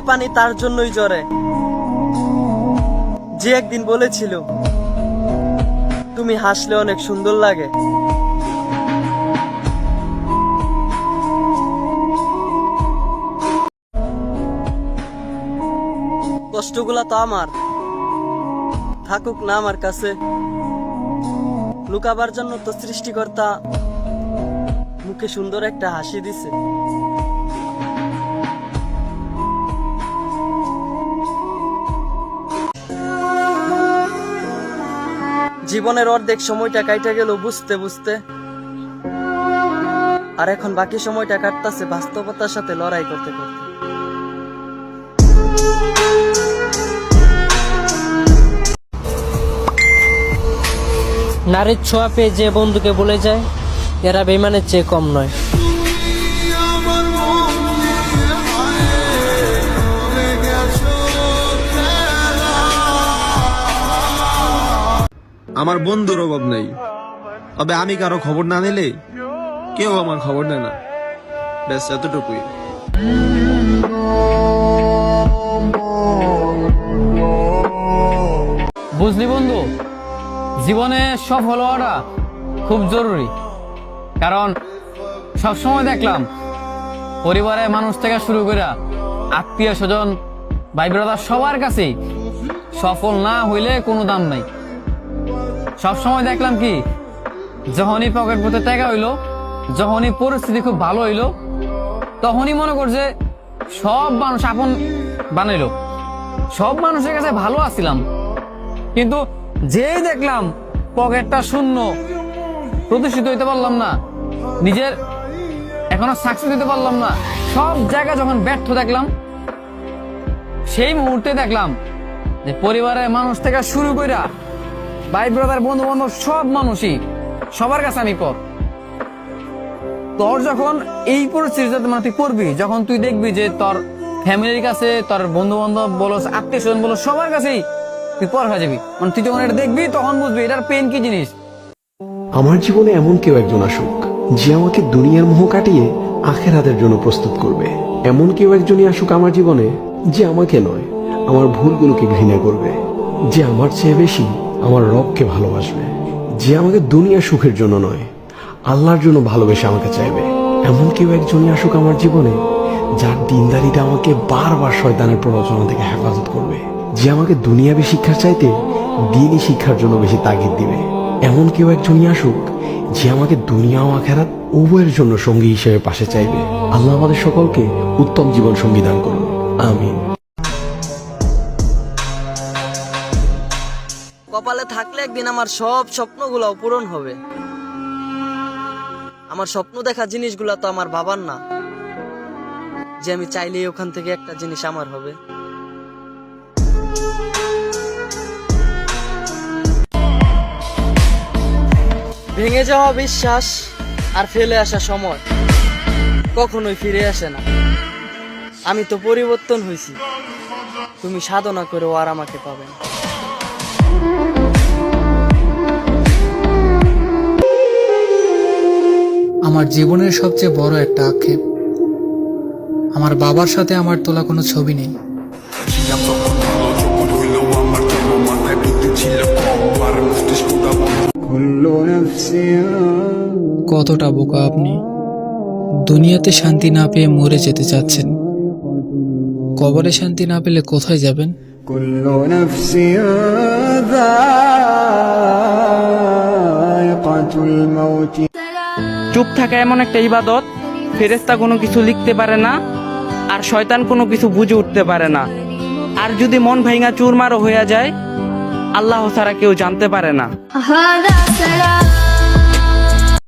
পানি তার জন্যই জ্বরে, যে একদিন বলেছিল তুমি হাসলে অনেক সুন্দর লাগে। কষ্টগুলা তো আমার, থাকুক না আমার কাছে, লুকাবার জন্য তো সৃষ্টিকর্তা মুখে সুন্দর একটা হাসি দিছে। জীবনের অর্ধেক সময়টা কাইটা গেল বুঝতে বুঝতে, আর এখন বাকি সময়টা কাটতাছে বাস্তবতার সাথে লড়াই করতে করতে। নারীর ছোঁয়া পেয়ে যে বন্ধুকে বলে যায়, এরা বেইমানের চেয়ে কম নয়। আমার বন্ধুর অভাব নেই, তবে আমি কারো খবর না নিলে কেউ আমার খবর নেয় না, ব্যাস এতটুকুই। বুঝলি বন্ধু, জীবনে সফল হওয়াটা খুব জরুরি। কারণ সবসময় দেখলাম পরিবারের মানুষ থেকে শুরু করে আত্মীয় স্বজন, ভাই ব্রাদার সবার কাছেই সফল না হইলে কোনো দাম নাই। সবসময় দেখলাম কি, যখনই পকেট পথে টাকা হইলো, যখনই পরিস্থিতি খুব ভালো হইলো, তখনই মনে করছে সব মানুষ আপন বানাইলো, সব মানুষের কাছে ভালো আছিলাম। কিন্তু যেই দেখলাম পকেটটা শূন্য, প্রতিষ্ঠিত হইতে পারলাম না, নিজের এখনো সাকসেস দিতে পারলাম না, সব জায়গায় যখন ব্যর্থ দেখলাম, সেই মুহূর্তে দেখলাম যে পরিবারের মানুষ থেকে শুরু কইরা ভাই ব্রাদার বন্ধু বান্ধব সব মানুষই, সবার কাছে আমি পর। তোর যখন এই পরিস্থিতিতে মানে তুই পড়বি, যখন তুই দেখবি যে তোর ফ্যামিলির কাছে, তোর বন্ধু বান্ধব বলো, আত্মীয় স্বজন বলো, সবার কাছেই তুই পর হয়ে যাবি, মানে তুই যখন এটা দেখবি তখন বুঝবি এটার পেন কি জিনিস। আমার জীবনে এমন কেউ একজন আসুক যে আমাকে দুনিয়ার মোহ কাটিয়ে আখিরাতের জন্য প্রস্তুত করবে। এমন কেউ একজনই আসুক আমার জীবনে যে আমাকে নয়, আমার ভুলগুলোকে ঘৃণা করবে, যে আমার চেয়ে বেশি আমার রবকে ভালোবাসবে, যে আমাকে দুনিয়া সুখের জন্য নয়, আল্লাহর জন্য ভালোবেসে আমাকে চাইবে। এমন কেউ একজনই আসুক আমার জীবনে যার দিনদারিটা আমাকে বারবার শয়তানের প্ররোচনা থেকে হেফাজত করবে, যে আমাকে দুনিয়াবী শিক্ষার চাইতে দিনই শিক্ষার জন্য বেশি তাগিদ দিবে। এমন কেউ একজনই আসুক যে আমাকে দুনিয়া ও আখিরাত উভয়ের জন্য সঙ্গী হিসেবে পাশে চাইবে। আল্লাহ আমাদের সকলকে উত্তম জীবন সঙ্গী দান করুন, আমিন। কপালে থাকলে একদিন আমার সব স্বপ্নগুলো পূরণ হবে। আমার স্বপ্ন দেখা জিনিসগুলো তো আমার বাবার না, যে আমি চাইলেই ওখান থেকে একটা জিনিস আমার হবে। ভেঙে যাওয়া বিশ্বাস আর ফেলে আসা সময় কখনোই ফিরে আসে না। আমি তো পরিবর্তন হয়েছি, তুমি সাধনা করেও আর আমাকে পাবে না। আমার জীবনের সবচেয়ে বড় একটা আক্ষেপ, আমার বাবার সাথে আমার তোলা কোনো ছবি নেই। কতটা বোকা আপনি, দুনিয়াতে শান্তি না পেয়ে মরে যেতে চাচ্ছেন, কবরে শান্তি না পেলে কোথায় যাবেন? চুপ থাকা এমন একটা ইবাদত, ফেরেশতা কোনো কিছু লিখতে পারে না, আর শয়তান কোনো কিছু বুঝে উঠতে পারে না। আর যদি মন ভাঙা চুরমারও হয়ে যায়, আল্লাহ ছাড়া কেউ জানতে পারে না।